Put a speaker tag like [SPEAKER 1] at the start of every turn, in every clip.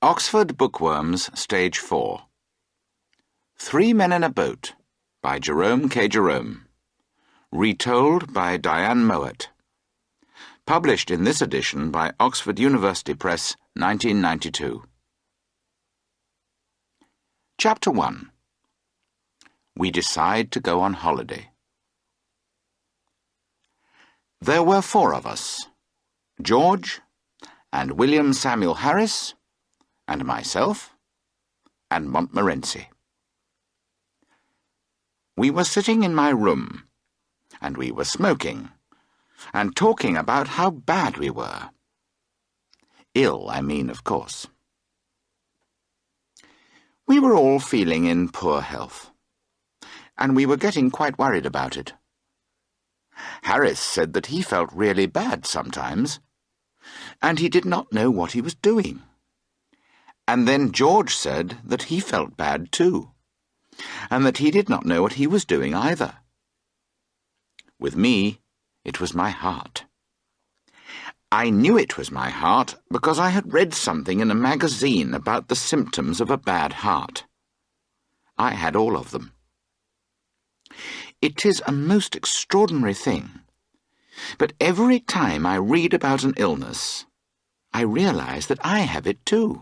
[SPEAKER 1] Oxford Bookworms, Stage 4. 3 Men in a Boat, by Jerome K. Jerome. Retold by Diane Mowat. Published in this edition by Oxford University Press, 1992. Chapter 1. We decide to go on holiday. There were 4 of us, George, and William Samuel Harris, and myself, and Montmorency. We were sitting in my room, and we were smoking, and talking about how bad we were. Ill, I mean, of course. We were all feeling in poor health, and we were getting quite worried about it. Harris said that he felt really bad sometimes, and he did not know what he was doing. And then George said that he felt bad too, and that he did not know what he was doing either. With me, it was my heart. I knew it was my heart because I had read something in a magazine about the symptoms of a bad heart. I had all of them. It is a most extraordinary thing, but every time I read about an illness, I realize that I have it too,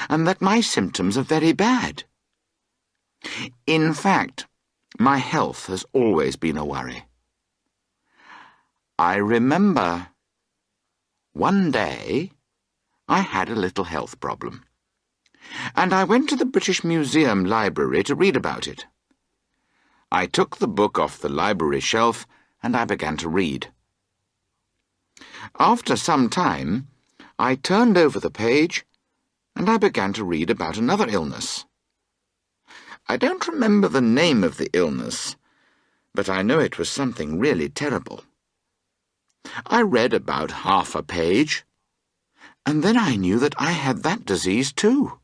[SPEAKER 1] and that my symptoms are very bad. In fact, my health has always been a worry. I remember one day I had a little health problem, and I went to the British Museum library to read about it. I took the book off the library shelf and I began to read. After some time, I turned over the page and I began to read about another illness. I don't remember the name of the illness, but I know it was something really terrible. I read about half a page, and then I knew that I had that disease too.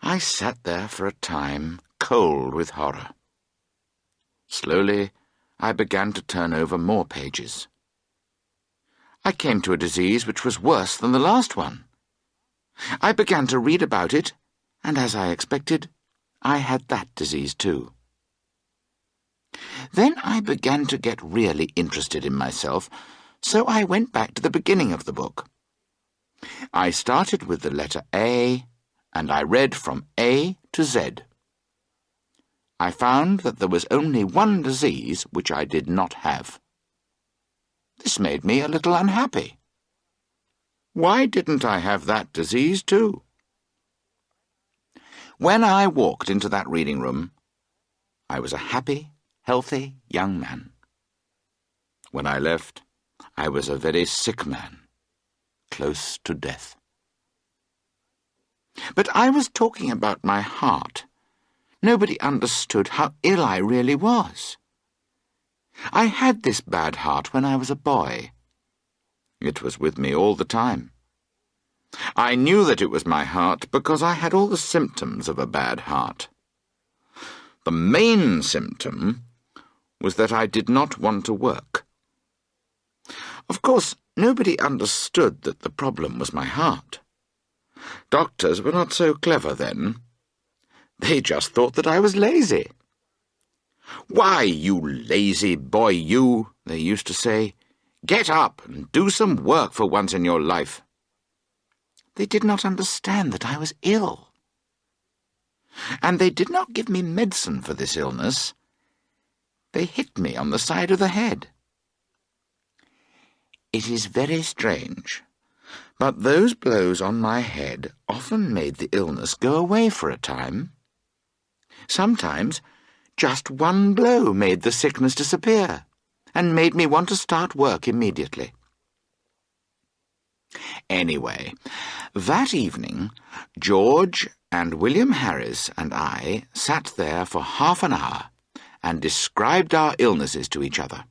[SPEAKER 1] I sat there for a time, cold with horror. Slowly, I began to turn over more pages. I came to a disease which was worse than the last one. I began to read about it, and as I expected, I had that disease too. Then I began to get really interested in myself, so I went back to the beginning of the book. I started with the letter A, and I read from A to Z. I found that there was only one disease which I did not have. This made me a little unhappy. Why didn't I have that disease too? When I walked into that reading room, I was a happy, healthy young man. When I left, I was a very sick man, close to death. But I was talking about my heart. Nobody understood how ill I really was. I had this bad heart when I was a boy. It was with me all the time. I knew that it was my heart because I had all the symptoms of a bad heart. The main symptom was that I did not want to work. Of course, nobody understood that the problem was my heart. Doctors were not so clever then. They just thought that I was lazy. "Why, you lazy boy, you," they used to say. "Get up and do some work for once in your life." They did not understand that I was ill. And they did not give me medicine for this illness. They hit me on the side of the head. It is very strange, but those blows on my head often made the illness go away for a time. Sometimes just one blow made the sickness disappear and made me want to start work immediately. Anyway, that evening, George and William Harris and I sat there for half an hour and described our illnesses to each other.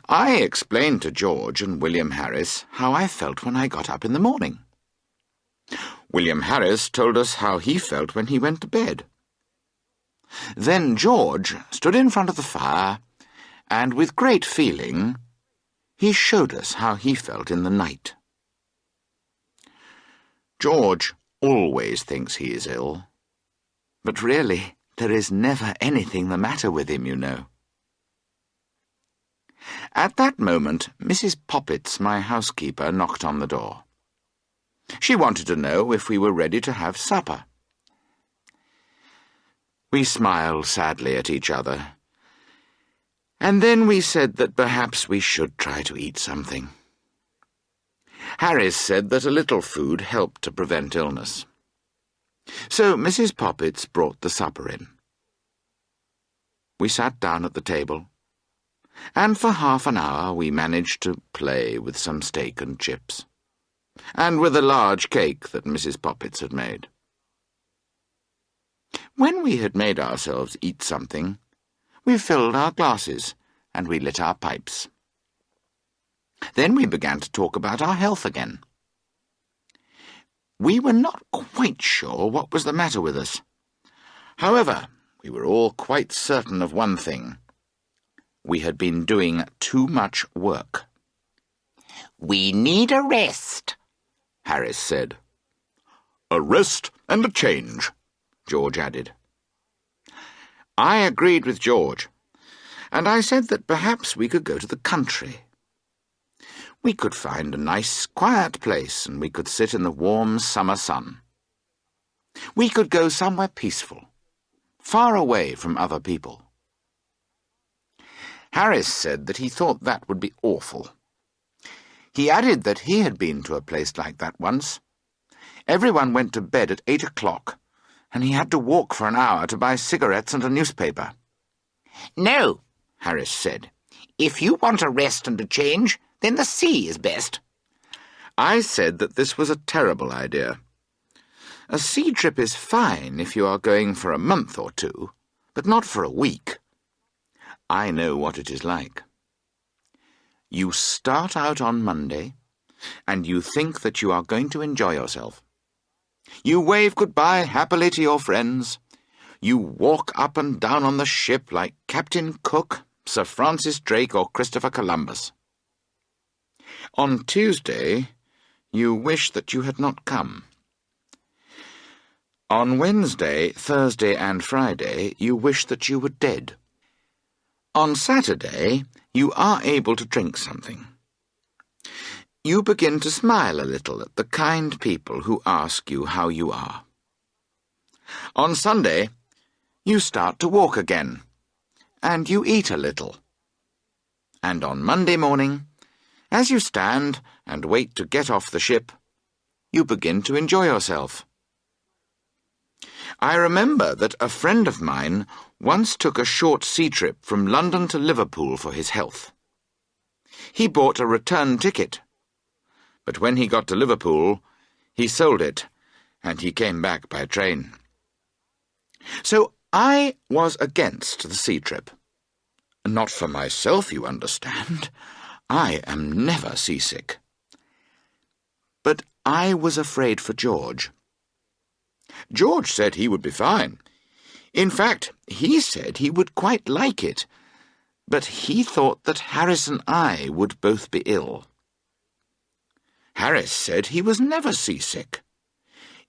[SPEAKER 1] I explained to George and William Harris how I felt when I got up in the morning. William Harris told us how he felt when he went to bed. Then George stood in front of the fire, and with great feeling, he showed us how he felt in the night. George always thinks he is ill. But really, there is never anything the matter with him, you know. At that moment, Mrs. Poppets, my housekeeper, knocked on the door. She wanted to know if we were ready to have supper. We smiled sadly at each other, and then we said that perhaps we should try to eat something. Harris said that a little food helped to prevent illness. So Mrs. Poppets brought the supper in. We sat down at the table, and for half an hour we managed to play with some steak and chips, and with a large cake that Mrs. Poppets had made. When we had made ourselves eat something, we filled our glasses and we lit our pipes. Then we began to talk about our health again. We were not quite sure what was the matter with us. However, we were all quite certain of one thing. We had been doing too much work.
[SPEAKER 2] "We need a rest,"
[SPEAKER 1] Harris said. "A rest and a change," George added. I agreed with George, and I said that perhaps we could go to the country. We could find a nice, quiet place, and we could sit in the warm summer sun. We could go somewhere peaceful, far away from other people. Harris said that he thought that would be awful. He added that he had been to a place like that once. Everyone went to bed at 8 o'clock, and he had to walk for an hour to buy cigarettes and a newspaper.
[SPEAKER 2] "No,"
[SPEAKER 1] Harris said.
[SPEAKER 2] "if you want a rest and a change, then the sea is best."
[SPEAKER 1] I said that this was a terrible idea. A sea trip is fine if you are going for a month or two, but not for a week. I know what it is like. You start out on Monday, and you think that you are going to enjoy yourself. You wave goodbye happily to your friends. You walk up and down on the ship like Captain Cook, Sir Francis Drake, or Christopher Columbus. On Tuesday, you wish that you had not come. On Wednesday, Thursday, and Friday, you wish that you were dead. On Saturday, you are able to drink something. You begin to smile a little at the kind people who ask you how you are. On Sunday, you start to walk again, and you eat a little. And on Monday morning, as you stand and wait to get off the ship, you begin to enjoy yourself. I remember that a friend of mine once took a short sea trip from London to Liverpool for his health. He bought a return ticket, but when he got to Liverpool, he sold it, and he came back by train. So I was against the sea trip. Not for myself, you understand. I am never seasick. But I was afraid for George. George said he would be fine. In fact, he said he would quite like it, but he thought that Harris and I would both be ill. Harris said he was never seasick.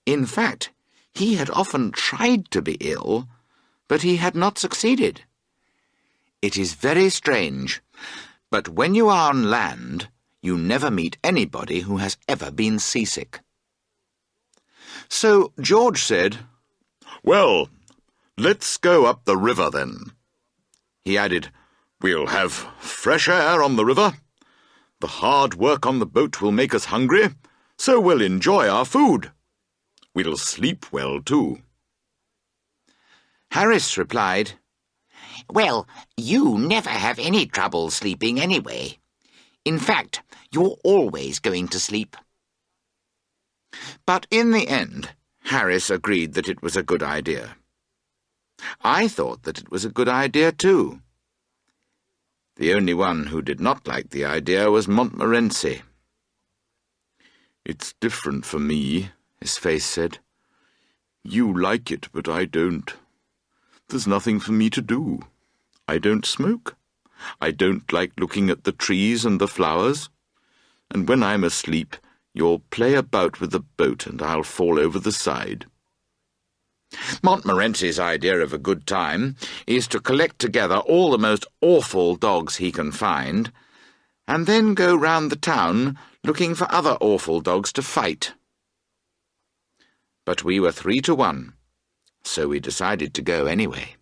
[SPEAKER 1] In fact, he had often tried to be ill, but he had not succeeded. It is very strange, but when you are on land, you never meet anybody who has ever been seasick. So George said, "Well, let's go up the river then." He added, "We'll have fresh air on the river. The hard work on the boat will make us hungry, so we'll enjoy our food. We'll sleep well, too." Harris replied,
[SPEAKER 2] "Well, you never have any trouble sleeping anyway. In fact, you're always going to sleep."
[SPEAKER 1] But in the end, Harris agreed that it was a good idea. I thought that it was a good idea too. The only one who did not like the idea was Montmorency. "It's different for me," his face said. "You like it, but I don't. There's nothing for me to do. I don't smoke. I don't like looking at the trees and the flowers. And when I'm asleep, You'll play about with the boat and I'll fall over the side. Montmorency's idea of a good time is to collect together all the most awful dogs he can find, and then go round the town looking for other awful dogs to fight. But we were 3-1, so we decided to go anyway.